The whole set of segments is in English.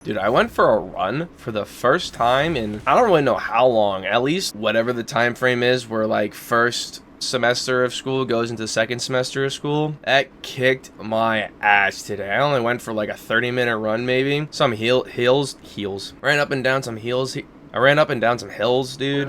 Dude, I went for a run for the first time in I don't really know how long, at least whatever the time frame is where like first semester of school goes into second semester of school. That kicked my ass today. I only went for like a 30-minute run maybe. Some hills. Ran up and down some hills. I ran up and down some hills, dude.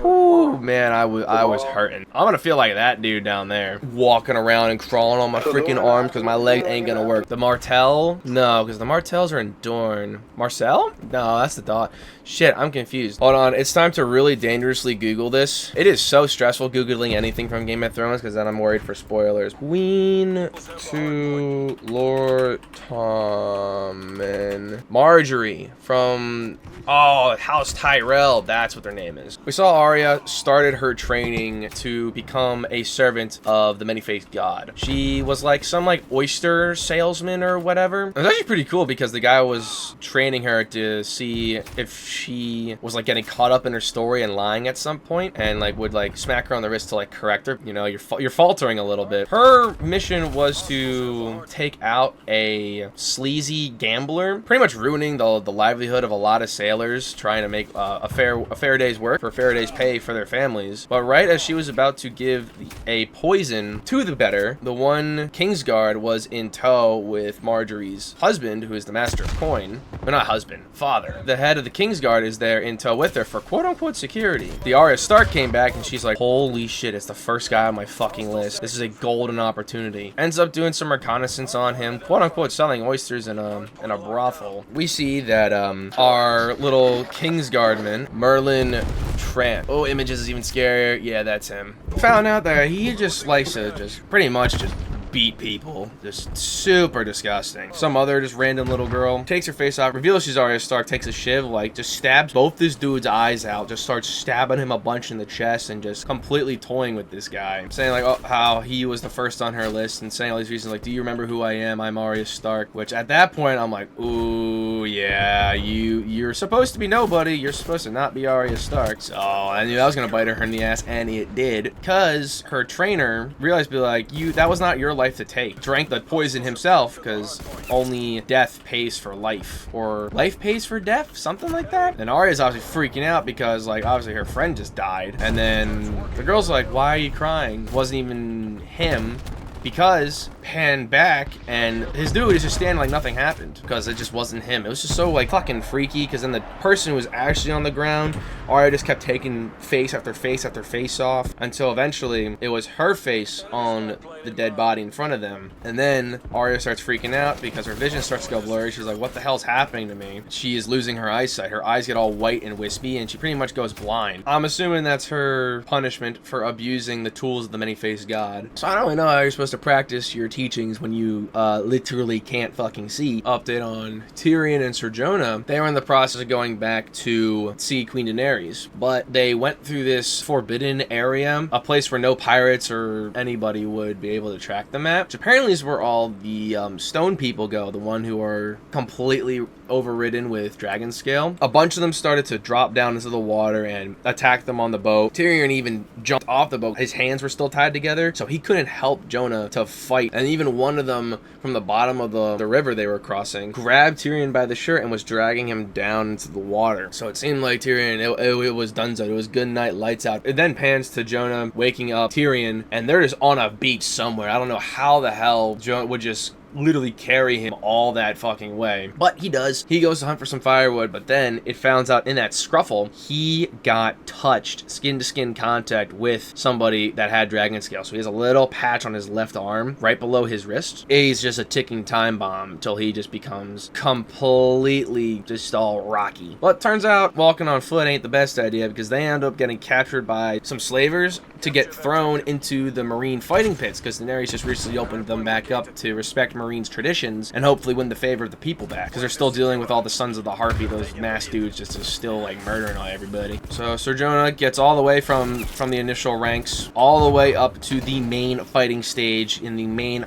Whew, man, I was hurting. I'm gonna feel like that dude down there, walking around and crawling on my freaking arms because my leg ain't gonna work. The Martell? No, because the Martells are in Dorn. Marcel? No, that's the dog. Shit, I'm confused. Hold on, it's time to really dangerously Google this. It is so stressful Googling anything from Game of Thrones because then I'm worried for spoilers. Queen to Lord Tommen. Marjorie from... Oh, House Tyrell. That's what their name is. We saw Arya started her training to become a servant of the many-faced god. She was like some like oyster salesman or whatever. It was actually pretty cool because the guy was training her to see if she was like getting caught up in her story and lying at some point, and like would like smack her on the wrist to like correct her. You know, you're faltering a little bit. Her mission was to take out a sleazy gambler, pretty much ruining the livelihood of a lot of sailors trying to make a fair day's work for a fair day's pay for their families. But right as she was about to give a poison to the better, the one Kingsguard was in tow with Marjorie's husband, who is the master of coin. Well, not husband, father. The head of the Kingsguard is there in tow with her for quote-unquote security. The Arya Stark came back and she's like, holy shit, it's the first guy on my fucking list. This is a golden opportunity. Ends up doing some reconnaissance on him, quote-unquote selling oysters in a brothel. We see that our little Kingsguardman, Merlin Trant. Oh, Images is even scarier. Yeah, that's him. Found out that he just likes to just pretty much just beat people. Just super disgusting. Some other just random little girl takes her face off, reveals she's Arya Stark, takes a shiv, like just stabs both this dude's eyes out, just starts stabbing him a bunch in the chest and just completely toying with this guy, saying like, oh, how he was the first on her list and saying all these reasons like, do you remember who I am? I'm Arya Stark. Which at that point I'm like, ooh, yeah, you're supposed to be nobody. You're supposed to not be Arya Stark. So I knew I was gonna bite her in the ass, and it did, because her trainer realized, be like, that was not your life to take. Drank the poison himself because only death pays for life, or life pays for death, something like that. And Arya's obviously freaking out because like obviously her friend just died, and then the girl's like, why are you crying? It wasn't even him. Because pan back and his dude is just standing like nothing happened because it just wasn't him. It was just so like fucking freaky, because then the person who was actually on the ground, Arya just kept taking face after face after face off until eventually it was her face on the dead body in front of them. And then Arya starts freaking out because her vision starts to go blurry. She's like, what the hell's happening to me? She is losing her eyesight. Her eyes get all white and wispy and she pretty much goes blind. I'm assuming that's her punishment for abusing the tools of the many-faced god. So I don't really know how you're supposed to practice your teachings when you literally can't fucking see. Update on Tyrion and Ser Jonah. They were in the process of going back to see Queen Daenerys, but they went through this forbidden area, a place where no pirates or anybody would be able to track them at, which apparently is where all the stone people go, the one who are completely overridden with dragon scale. A bunch of them started to drop down into the water and attack them on the boat. Tyrion even jumped off the boat. His hands were still tied together, so he couldn't help Jonah to fight. And even one of them from the bottom of the river they were crossing grabbed Tyrion by the shirt and was dragging him down into the water. So it seemed like Tyrion, it was donezo. It was good night, lights out. It then pans to Jonah waking up Tyrion, and they're just on a beach somewhere. I don't know how the hell Jonah would just literally carry him all that fucking way, but he does. He goes to hunt for some firewood, but then it found out in that scruffle he got touched, skin to skin contact with somebody that had dragon scale. So he has a little patch on his left arm right below his wrist. He's just a ticking time bomb till he just becomes completely just all rocky. But turns out walking on foot ain't the best idea, because they end up getting captured by some slavers to get thrown into the marine fighting pits, because Daenerys just recently opened them back up to respect Marines' traditions and hopefully win the favor of the people back, because they're still dealing with all the Sons of the Harpy, those mass dudes just still like murdering everybody. So Ser Jonah gets all the way from the initial ranks all the way up to the main fighting stage in the main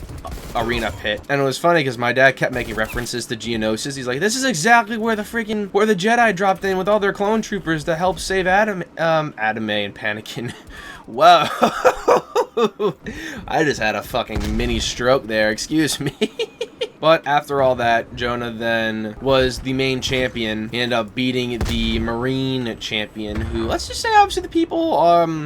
arena pit. And it was funny because my dad kept making references to Geonosis. He's like, this is exactly where the Jedi dropped in with all their clone troopers to help save Adame and Panakin. Whoa. I just had a fucking mini stroke there, excuse me. But after all that, Jonah then was the main champion. He ended up beating the Marine champion, who, let's just say, obviously the people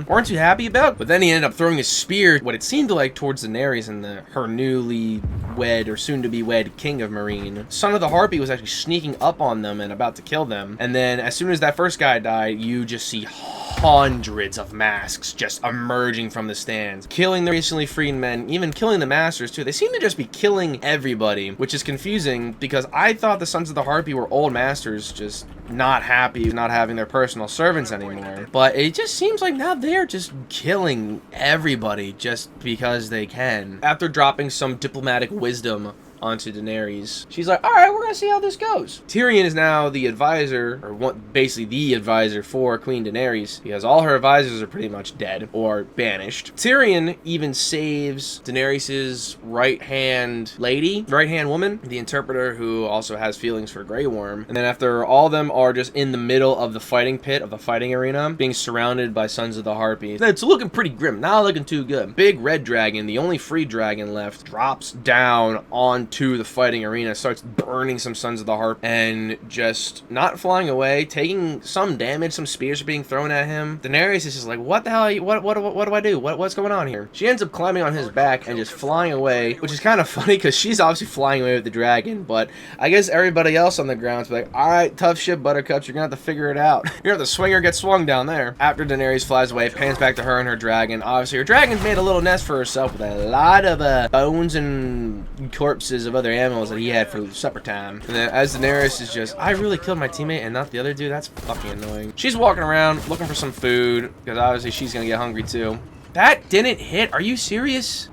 weren't too happy about. But then he ended up throwing a spear, what it seemed like, towards Daenerys and her newly wed or soon-to-be wed king of Marine. Son of the Harpy was actually sneaking up on them and about to kill them. And then as soon as that first guy died, you just see hundreds of masks just emerging from the stands, killing the recently freed men, even killing the masters too. They seem to just be killing everybody, which is confusing because I thought the Sons of the Harpy were old masters just not happy not having their personal servants anymore. But it just seems like now they're just killing everybody just because they can. After dropping some diplomatic wisdom onto Daenerys, she's like, all right, we're gonna see how this goes. Tyrion is now the advisor, or basically the advisor for Queen Daenerys, because all her advisors are pretty much dead or banished. Tyrion even saves Daenerys's right-hand woman, the interpreter, who also has feelings for Grey Worm. And then after all of them are just in the middle of the fighting pit, of the fighting arena, being surrounded by Sons of the Harpy, it's looking pretty grim, not looking too good. Big red dragon, the only free dragon left, drops down on to the fighting arena, starts burning some Sons of the Harp, and just not flying away, taking some damage. Some spears are being thrown at him. Daenerys is just like, what the hell are you, what do I do? What's going on here? She ends up climbing on his back and just flying away, which is kind of funny because she's obviously flying away with the dragon, but I guess everybody else on the ground is like, all right, tough shit, Buttercups, you're gonna have to figure it out. You're gonna have to swing or get swung down there. After Daenerys flies away, pans back to her and her dragon. Obviously, her dragon's made a little nest for herself with a lot of bones and corpses of other animals that he had for supper time. And then as Daenerys is just, I really killed my teammate and not the other dude, that's fucking annoying. She's walking around looking for some food because obviously she's gonna get hungry too. That didn't hit. Are you serious?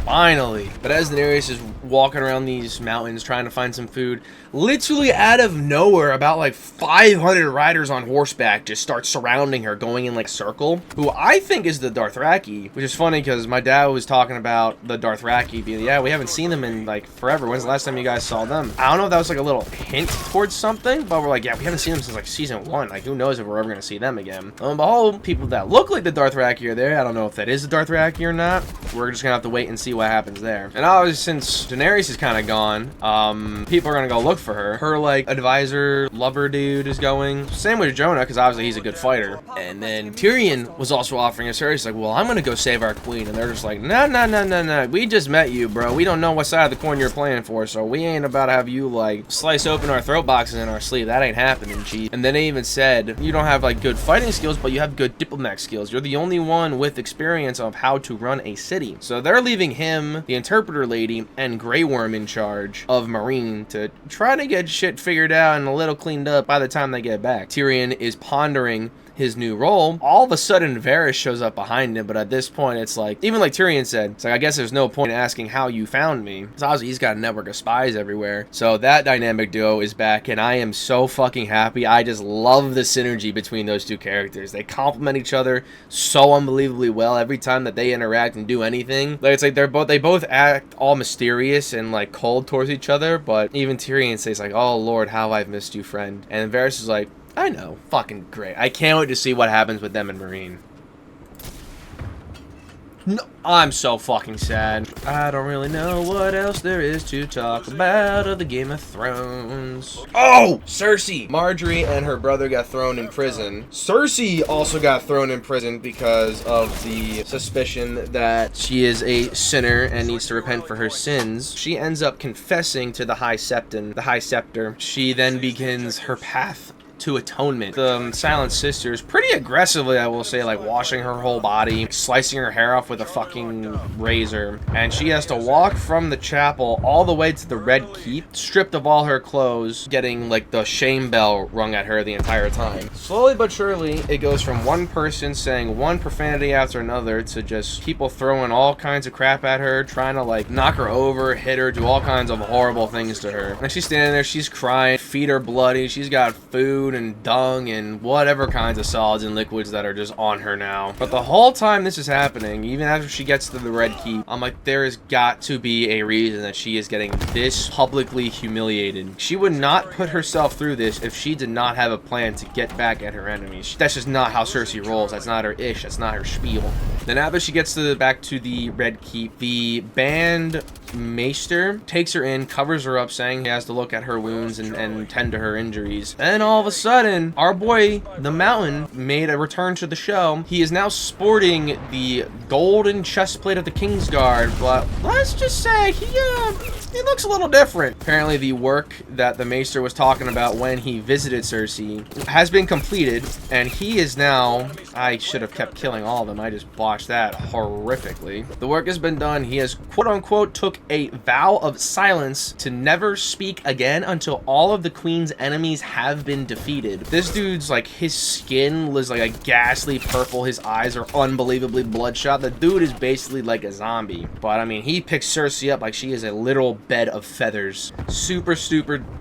Finally. But as Daenerys is walking around these mountains trying to find some food, literally out of nowhere, about like 500 riders on horseback just start surrounding her, going in like a circle, who I think is the Dothraki, which is funny because my dad was talking about the Dothraki being, yeah, we haven't seen them in like forever. When's the last time you guys saw them? I don't know if that was like a little hint towards something, but we're like, yeah, we haven't seen them since like season 1. Like, who knows if we're ever gonna see them again. Behold, people that look like the Dothraki are there. I don't know if that is the Dothraki or not. We're just gonna have to wait and see what happens there. And obviously, since Daenerys is kind of gone, people are gonna go look for her. Her like advisor lover dude is going. Same with Jonah, because obviously he's a good fighter. And then Tyrion was also offering us her. He's like, well, I'm gonna go save our queen. And they're just like, no. We just met you, bro. We don't know what side of the coin you're playing for, so we ain't about to have you like slice open our throat boxes in our sleeve. That ain't happening, G. And then they even said, you don't have like good fighting skills, but you have good diplomatic skills. You're the only one with experience of how to run a city. So they're leaving him, the interpreter lady, and Grey Worm in charge of Marine to try to get shit figured out and a little cleaned up by the time they get back. Tyrion is pondering his new role. All of a sudden, Varys shows up behind him, but at this point, it's like, even like Tyrion said, it's like, I guess there's no point in asking how you found me. Because obviously, he's got a network of spies everywhere. So that dynamic duo is back, and I am so fucking happy. I just love the synergy between those two characters. They complement each other so unbelievably well every time that they interact and do anything. Like, it's like they both act all mysterious and like cold towards each other, but even Tyrion says like, oh Lord, how I've missed you, friend. And Varys is like, I know. Fucking great. I can't wait to see what happens with them in Marine. No, I'm so fucking sad. I don't really know what else there is to talk about of the Game of Thrones. Oh! Cersei! Marjorie and her brother got thrown in prison. Cersei also got thrown in prison because of the suspicion that she is a sinner and needs to repent for her sins. She ends up confessing to the High Scepter. She then begins her path to atonement. The Silent Sisters, pretty aggressively, I will say, like washing her whole body, slicing her hair off with a fucking razor, and she has to walk from the chapel all the way to the Red Keep, stripped of all her clothes, getting like the shame bell rung at her the entire time. Slowly but surely, it goes from one person saying one profanity after another to just people throwing all kinds of crap at her, trying to like knock her over, hit her, do all kinds of horrible things to her. And she's standing there, she's crying, feet are bloody, she's got food and dung and whatever kinds of solids and liquids that are just on her now. But the whole time this is happening, even after she gets to the Red Keep, I'm like, there has got to be a reason that she is getting this publicly humiliated. She would not put herself through this if she did not have a plan to get back at her enemies. That's just not how Cersei rolls. That's not her ish. That's not her spiel. Then after she gets back to the Red Keep, the band maester takes her in, covers her up, saying he has to look at her wounds and tend to her injuries. And all of a sudden, our boy, the Mountain, made a return to the show. He is now sporting the golden chestplate of the Kingsguard, but let's just say he looks a little different. Apparently, the work that the maester was talking about when he visited Cersei has been completed, and he is now... I should have kept killing all of them. I just botched that horrifically. The work has been done. He has, quote-unquote, took a vow of silence to never speak again until all of the queen's enemies have been defeated. This dude's, like, his skin was like a ghastly purple. His eyes are unbelievably bloodshot. The dude is basically like a zombie. But, I mean, he picks Cersei up like she is a literal bed of feathers. Super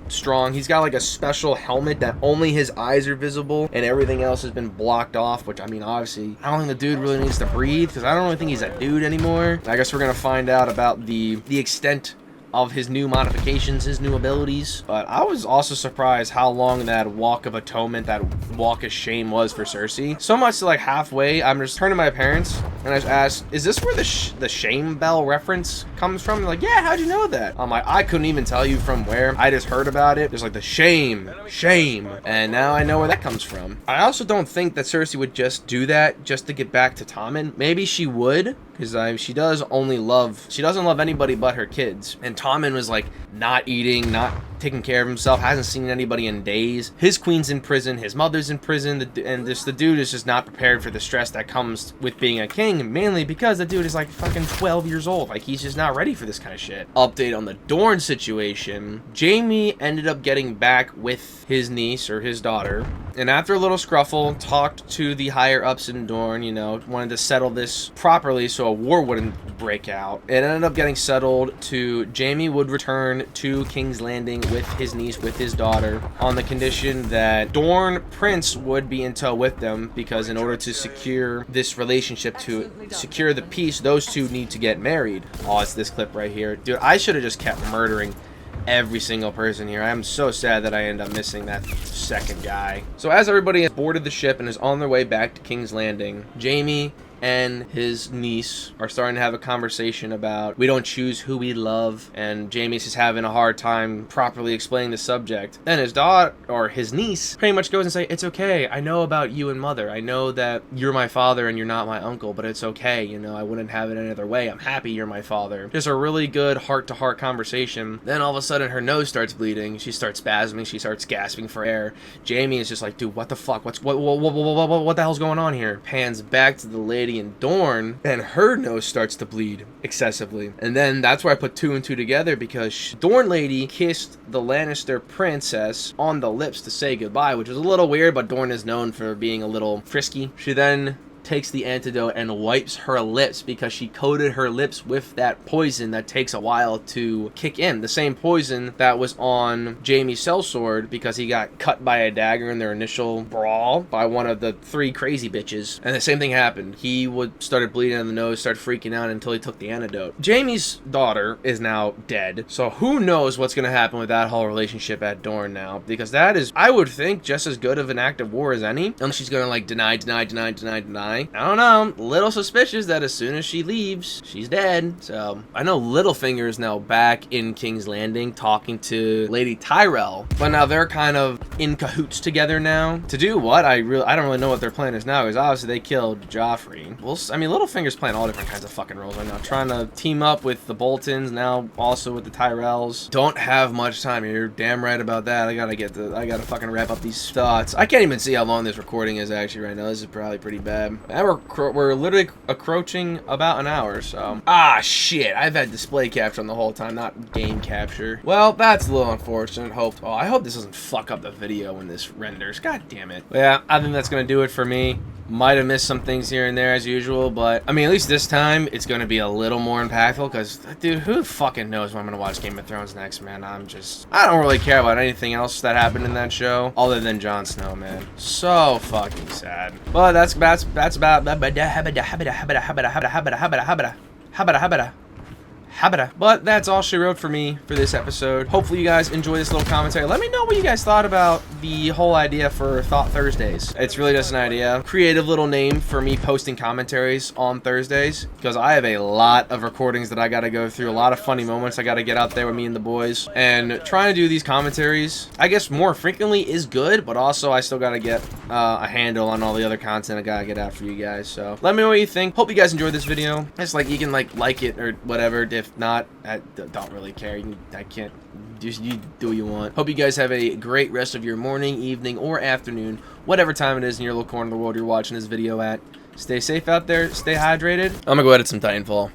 strong. He's got like a special helmet that only his eyes are visible and everything else has been blocked off, which I mean, obviously I don't think the dude really needs to breathe, because I don't really think he's a dude anymore. I guess we're gonna find out about the extent of his new modifications, his new abilities. But I was also surprised how long that walk of atonement, that walk of shame was for Cersei. So much to like halfway, I'm just turning to my parents and I just asked, is this where the shame bell reference comes from? They're like, yeah, how'd you know that? I'm like, I couldn't even tell you from where. I just heard about it. There's like the shame. And now I know where that comes from. I also don't think that Cersei would just do that just to get back to Tommen. Maybe she would, because she doesn't love anybody but her kids. And Tommen was like not eating, not taking care of himself, hasn't seen anybody in days. His queen's in prison, his mother's in prison, and the dude is just not prepared for the stress that comes with being a king, mainly because the dude is like fucking 12 years old. Like, he's just not ready for this kind of shit. Update on the Dorne situation. Jaime ended up getting back with his niece, or his daughter, and after a little scruffle, talked to the higher ups in Dorne, you know, wanted to settle this properly so a war wouldn't break out. It ended up getting settled to Jaime would return to King's Landing with his niece, with his daughter, on the condition that Dorne Prince would be in tow with them, because in order to secure this relationship, to secure the peace, those two need to get married. Oh, it's this clip right here. Dude, I should have just kept murdering every single person here. I'm so sad that I ended up missing that second guy. So as everybody has boarded the ship and is on their way back to King's Landing, Jaime and his niece are starting to have a conversation about we don't choose who we love, and Jaime's just having a hard time properly explaining the subject. Then his daughter, or his niece, pretty much goes and say, it's okay, I know about you and mother, I know that you're my father and you're not my uncle, but it's okay, you know, I wouldn't have it any other way, I'm happy you're my father. Just a really good heart-to-heart conversation. Then all of a sudden her nose starts bleeding, she starts spasming, she starts gasping for air. Jaime is just like, dude, what the fuck, what the hell's going on here? Pans back to the lady in Dorne, and her nose starts to bleed excessively. And then that's where I put two and two together, because Dorne lady kissed the Lannister princess on the lips to say goodbye, which was a little weird, but Dorne is known for being a little frisky. She then takes the antidote and wipes her lips, because she coated her lips with that poison that takes a while to kick in. The same poison that was on Jaime's sellsword, because he got cut by a dagger in their initial brawl by one of the three crazy bitches. And the same thing happened. He started bleeding on the nose, started freaking out until he took the antidote. Jaime's daughter is now dead. So who knows what's going to happen with that whole relationship at Dorne now, because that is, I would think, just as good of an act of war as any. Unless she's going to like deny. I don't know. A little suspicious that as soon as she leaves, she's dead. So I know Littlefinger is now back in King's Landing talking to Lady Tyrell, but now they're kind of in cahoots together now. To do what? I don't really know what their plan is now, because obviously they killed Joffrey. Well, I mean, Littlefinger's playing all different kinds of fucking roles right now, trying to team up with the Boltons, now also with the Tyrells. Don't have much time. You're damn right about that. I gotta fucking wrap up these thoughts. I can't even see how long this recording is actually right now. This is probably pretty bad. And we're literally approaching about an hour, so. Ah, shit. I've had display capture on the whole time, not game capture. Well, that's a little unfortunate. I hope this doesn't fuck up the video when this renders. God damn it. But yeah, I think that's gonna do it for me. Might have missed some things here and there as usual, but I mean, at least this time it's going to be a little more impactful, because, dude, who fucking knows when I'm going to watch Game of Thrones next, man? I don't really care about anything else that happened in that show other than Jon Snow, man. So fucking sad. But that's about habita. But that's all she wrote for me for this episode. Hopefully you guys enjoy this little commentary. Let me know what you guys thought about the whole idea for Thought Thursdays. It's really just an idea. Creative little name for me posting commentaries on Thursdays, because I have a lot of recordings that I got to go through, a lot of funny moments I got to get out there with me and the boys, and trying to do these commentaries, I guess, more frequently is good, but also I still got to get a handle on all the other content I got to get out for you guys. So let me know what you think. Hope you guys enjoyed this video. It's like you can like it or whatever. If not, I don't really care. I can't. Just you do what you want. Hope you guys have a great rest of your morning, evening, or afternoon, whatever time it is in your little corner of the world you're watching this video at. Stay safe out there. Stay hydrated. I'm gonna go edit some Titanfall.